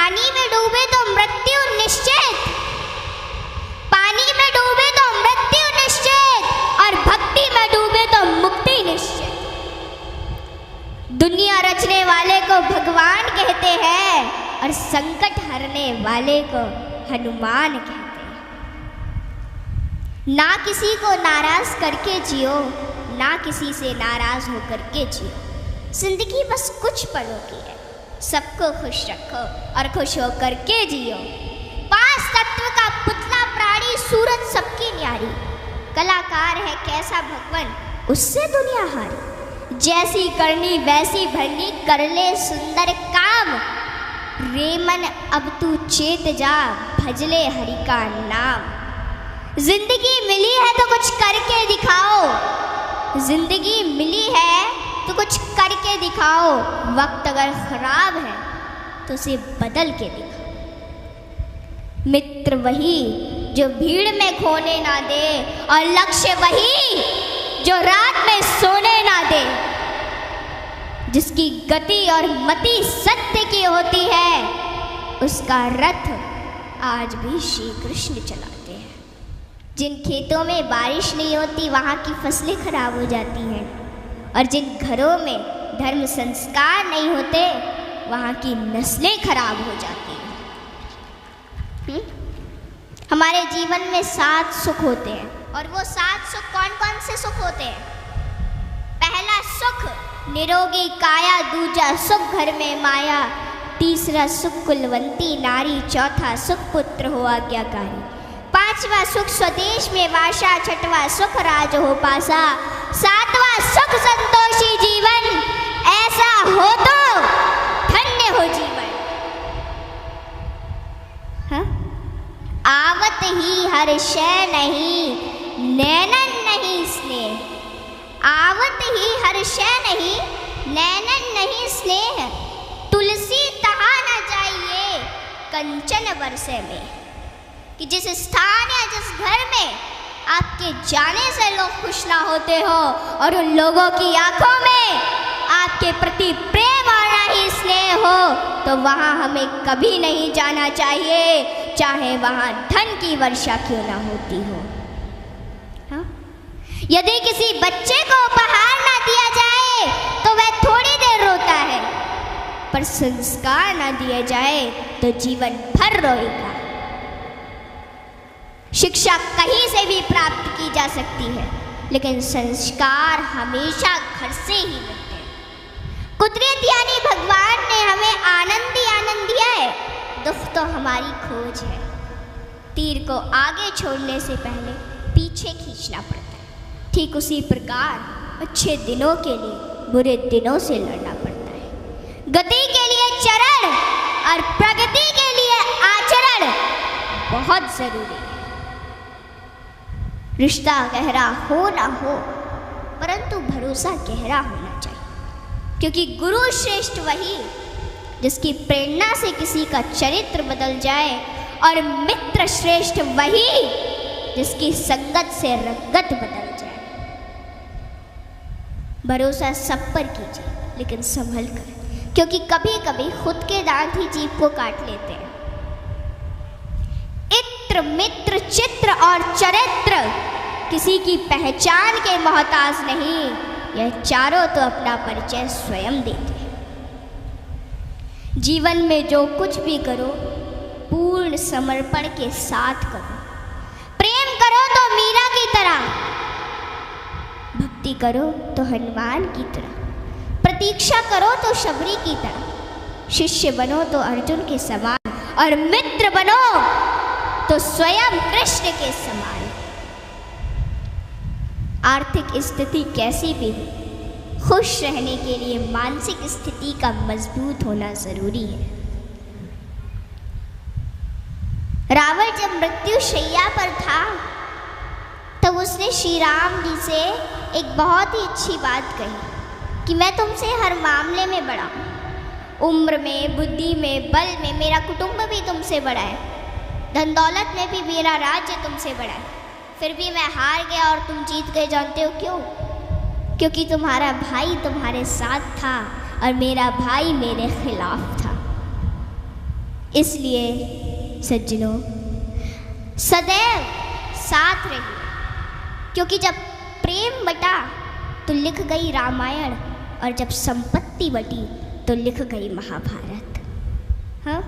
पानी में डूबे तो मृत्यु निश्चित, पानी में डूबे तो मृत्यु निश्चित, और भक्ति में डूबे तो मुक्ति निश्चित। दुनिया रचने वाले को भगवान कहते हैं और संकट हरने वाले को हनुमान कहते हैं। ना किसी को नाराज करके जियो, ना किसी से नाराज होकर के जियो। जिंदगी बस कुछ पलों की है, सबको खुश रखो और खुश होकर के जियो। पांच तत्व का पुतला प्राणी सूरत सबकी न्यारी, कलाकार है कैसा भगवान उससे दुनिया हारी। जैसी करनी वैसी भरनी कर ले सुंदर काम, रेमन अब तू चेत जा भजले हरि का नाम। जिंदगी मिली है तो कुछ करके दिखाओ, जिंदगी मिली है तो कुछ करके दिखाओ। वक्त अगर खराब है तो उसे बदल के दिखाओ। मित्र वही जो भीड़ में खोने ना दे, और लक्ष्य वही जो रात में सोने ना दे। जिसकी गति और मति सत्य की होती है, उसका रथ आज भी श्री कृष्ण चलाते हैं। जिन खेतों में बारिश नहीं होती वहाँ की फसलें खराब हो जाती हैं, और जिन घरों में धर्म संस्कार नहीं होते वहाँ की नस्लें खराब हो जाती हैं। हमारे जीवन में 7 सुख होते हैं, और वो 7 सुख कौन कौन से सुख होते हैं? पहला सुख निरोगी काया, दूजा सुख घर में माया, तीसरा सुख कुलवंती नारी, चौथा सुख पुत्र हो आज्ञाकारी, पांचवा सुख स्वदेश में वासा, छठवां सुख राज हो पासा, सातवां सुख संतोषी जीवन, ऐसा हो तो धन्य हो जीवन। हाँ? आवत ही हर शय नहीं, नैनन नहीं स्नेह। आवत ही हर शय नहीं, नैनन नहीं स्नेह। तुलसी तहा न जाइए कंचन बरसे में। कि जिस स्थान या जिस घर में आपके जाने से लोग खुश ना होते हो, और उन लोगों की आंखों में आपके प्रति प्रेम और ना ही स्नेह हो, तो वहाँ हमें कभी नहीं जाना चाहिए, चाहे वहाँ धन की वर्षा क्यों ना होती हो। हाँ? यदि किसी बच्चे को उपहार ना दिया जाए तो वह थोड़ी देर रोता है, पर संस्कार ना दिए जाए तो जीवन भर रोएगा। शिक्षा कहीं से भी प्राप्त की जा सकती है, लेकिन संस्कार हमेशा घर से ही मिलते हैं। कुदरत यानी भगवान ने हमें आनंद ही आनंद दिया है, दुख तो हमारी खोज है। तीर को आगे छोड़ने से पहले पीछे खींचना पड़ता है, ठीक उसी प्रकार अच्छे दिनों के लिए बुरे दिनों से लड़ना पड़ता है। गति के लिए चरण और प्रगति के लिए आचरण बहुत जरूरी है। रिश्ता गहरा हो ना हो, परंतु भरोसा गहरा होना चाहिए, क्योंकि गुरु श्रेष्ठ वही जिसकी प्रेरणा से किसी का चरित्र बदल जाए, और मित्र श्रेष्ठ वही जिसकी संगत से रंगत बदल जाए। भरोसा सब पर कीजिए, लेकिन संभल कर, क्योंकि कभी कभी खुद के दांत ही जीभ को काट लेते हैं। इत्र मित्र चित्र और चरित्र किसी की पहचान के मोहताज नहीं, यह चारों तो अपना परिचय स्वयं देते हैं। जीवन में जो कुछ भी करो पूर्ण समर्पण के साथ करो। प्रेम करो तो मीरा की तरह, भक्ति करो तो हनुमान की तरह, प्रतीक्षा करो तो शबरी की तरह, शिष्य बनो तो अर्जुन के समान, और मित्र बनो तो स्वयं कृष्ण के समान। आर्थिक स्थिति कैसी भी हो, खुश रहने के लिए मानसिक स्थिति का मजबूत होना जरूरी है। रावण जब मृत्यु शैया पर था तब उसने श्री राम जी से एक बहुत ही अच्छी बात कही कि मैं तुमसे हर मामले में बड़ा हूँ, उम्र में, बुद्धि में, बल में मेरा कुटुंब भी तुमसे बड़ा है, धन दौलत में भी मेरा राज्य तुमसे बड़ा है, फिर भी मैं हार गया और तुम जीत गए। जानते हो क्यों? क्योंकि तुम्हारा भाई तुम्हारे साथ था और मेरा भाई मेरे खिलाफ था। इसलिए सज्जनों सदैव साथ रहिए, क्योंकि जब प्रेम बटा तो लिख गई रामायण, और जब संपत्ति बटी तो लिख गई महाभारत। हाँ,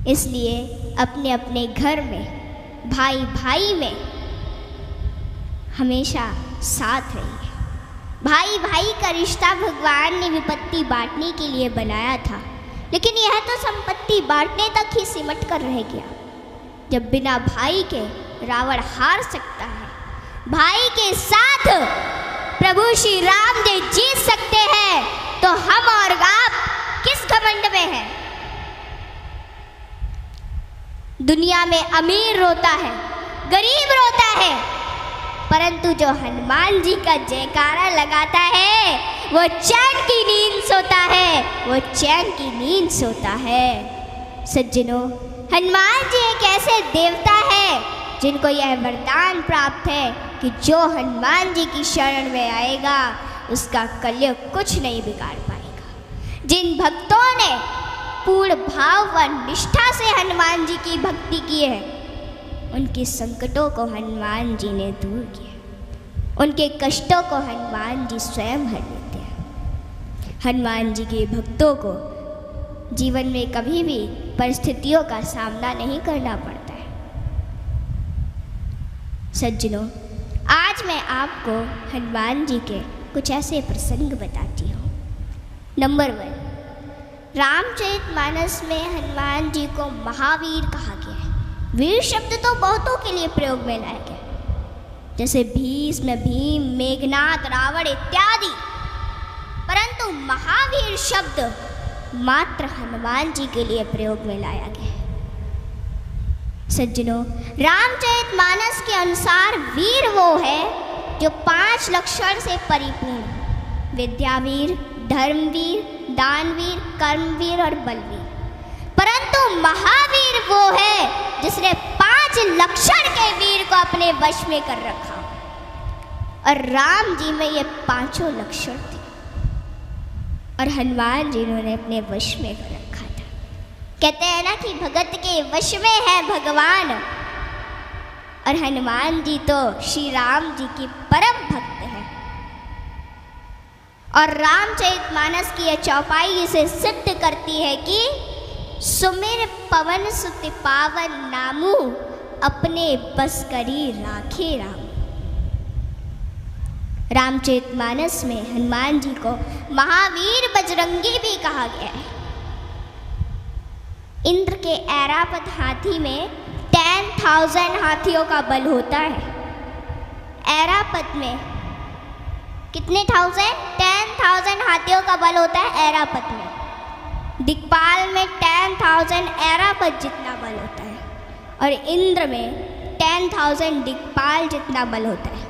इसलिए अपने अपने घर में, भाई भाई में हमेशा साथ रहिए। भाई भाई का रिश्ता भगवान ने विपत्ति बांटने के लिए बनाया था, लेकिन यह तो संपत्ति बांटने तक ही सिमट कर रह गया। जब बिना भाई के रावण हार सकता है, भाई के साथ प्रभु श्री राम जी जीत सकते हैं, तो हम और आप किस घमंड में हैं? दुनिया में अमीर रोता है, गरीब रोता है, परंतु जो हनुमान जी का जयकारा लगाता है वो चैन की नींद सोता है, वो चैन की नींद सोता है। सज्जनों, हनुमान जी एक ऐसे देवता है जिनको यह वरदान प्राप्त है कि जो हनुमान जी की शरण में आएगा उसका कलयुग कुछ नहीं बिगाड़ पाएगा। जिन भक्तों ने पूर्ण भाव व निष्ठा से हनुमान जी की भक्ति की है, उनके संकटों को हनुमान जी ने दूर किया, उनके कष्टों को हनुमान जी स्वयं हर लेते हैं। हनुमान जी के भक्तों को जीवन में कभी भी परिस्थितियों का सामना नहीं करना पड़ता है। सज्जनों, आज मैं आपको हनुमान जी के कुछ ऐसे प्रसंग बताती हूँ। नंबर 1, रामचरितमानस में हनुमान जी को महावीर कहा गया है। वीर शब्द तो बहुतों के लिए प्रयोग में लाया गया, जैसे भीष्म, भीम, मेघनाद, रावण इत्यादि, परंतु महावीर शब्द मात्र हनुमान जी के लिए प्रयोग में लाया गया है। सज्जनों, रामचरितमानस के अनुसार वीर वो है जो 5 लक्षण से परिपूर्ण: विद्यावीर, धर्मवीर, दानवीर, कर्मवीर और बलवीर। परंतु महावीर वो है जिसने 5 लक्षण के वीर को अपने वश में कर रखा, और राम जी में ये 5 लक्षण थे और हनुमान जी ने अपने वश में कर रखा था। कहते हैं ना कि भगत के वश में है भगवान, और हनुमान जी तो श्री राम जी की परम भक्त है। और रामचरितमानस की यह चौपाई इसे सिद्ध करती है कि सुमिर पवन सुत पावन नामू, अपने बस करी राखे राम। रामचरितमानस में हनुमान जी को महावीर बजरंगी भी कहा गया है। इंद्र के ऐरावत हाथी में 10,000 हाथियों का बल होता है। ऐरावत में कितने 10,000 हाथियों का बल होता है ऐरावत में। दिक्पाल में 10,000 ऐरावत जितना बल होता है, और इंद्र में 10,000 दिक्पाल जितना बल होता है।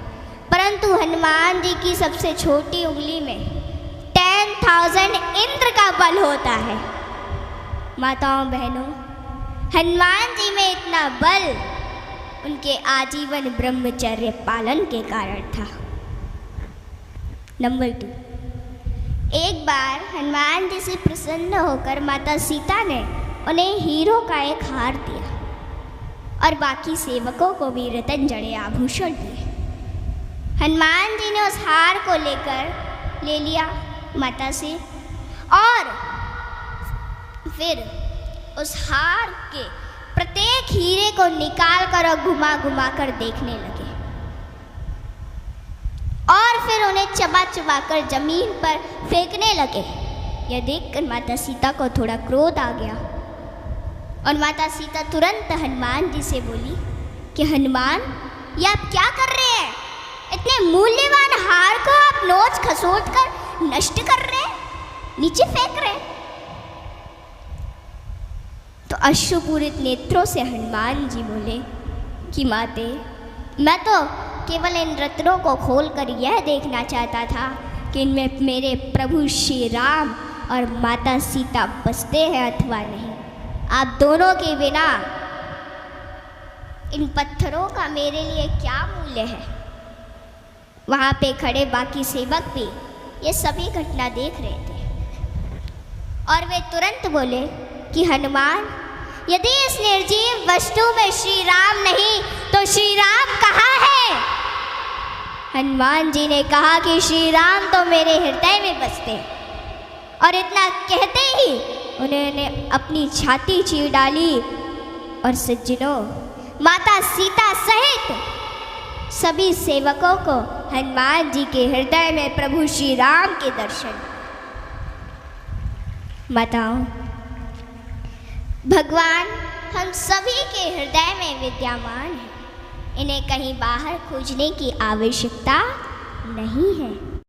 परंतु हनुमान जी की सबसे छोटी उंगली में 10,000 इंद्र का बल होता है। माताओं बहनों, हनुमान जी में इतना बल उनके आजीवन ब्रह्मचर्य पालन के कारण था। नंबर 2, एक बार हनुमान जी से प्रसन्न होकर माता सीता ने उन्हें हीरो का एक हार दिया और बाकी सेवकों को भी रतन जड़े आभूषण दिए। हनुमान जी ने उस हार को ले लिया माता से, और फिर उस हार के प्रत्येक हीरे को निकाल कर और घुमा घुमा कर देखने लगे, और फिर उन्हें चबा चबा कर जमीन पर फेंकने लगे। यह देखकर माता सीता को थोड़ा क्रोध आ गया, और माता सीता तुरंत हनुमान जी से बोली कि हनुमान, ये आप क्या कर रहे हैं? इतने मूल्यवान हार को आप नोच खसोट कर नष्ट कर रहे हैं, नीचे फेंक रहे हैं। तो अश्रुपूरित नेत्रों से हनुमान जी बोले कि माते, मैं तो केवल इन रत्नों को खोलकर यह देखना चाहता था कि इनमें मेरे प्रभु श्री राम और माता सीता बसते हैं अथवा नहीं। आप दोनों के बिना इन पत्थरों का मेरे लिए क्या मूल्य है? वहाँ पे खड़े बाकी सेवक भी ये सभी घटना देख रहे थे, और वे तुरंत बोले कि हनुमान, यदि इस निर्जीव वस्तु में श्री राम नहीं तो श्री राम कहाँ है? हनुमान जी ने कहा कि श्री राम तो मेरे हृदय में बसते हैं। और इतना कहते ही उन्होंने अपनी छाती चीर डाली और सज्जनों, माता सीता सहित सभी सेवकों को हनुमान जी के हृदय में प्रभु श्री राम के दर्शन। माताओं, भगवान हम सभी के हृदय में विद्यमान है, इन्हें कहीं बाहर खोजने की आवश्यकता नहीं है।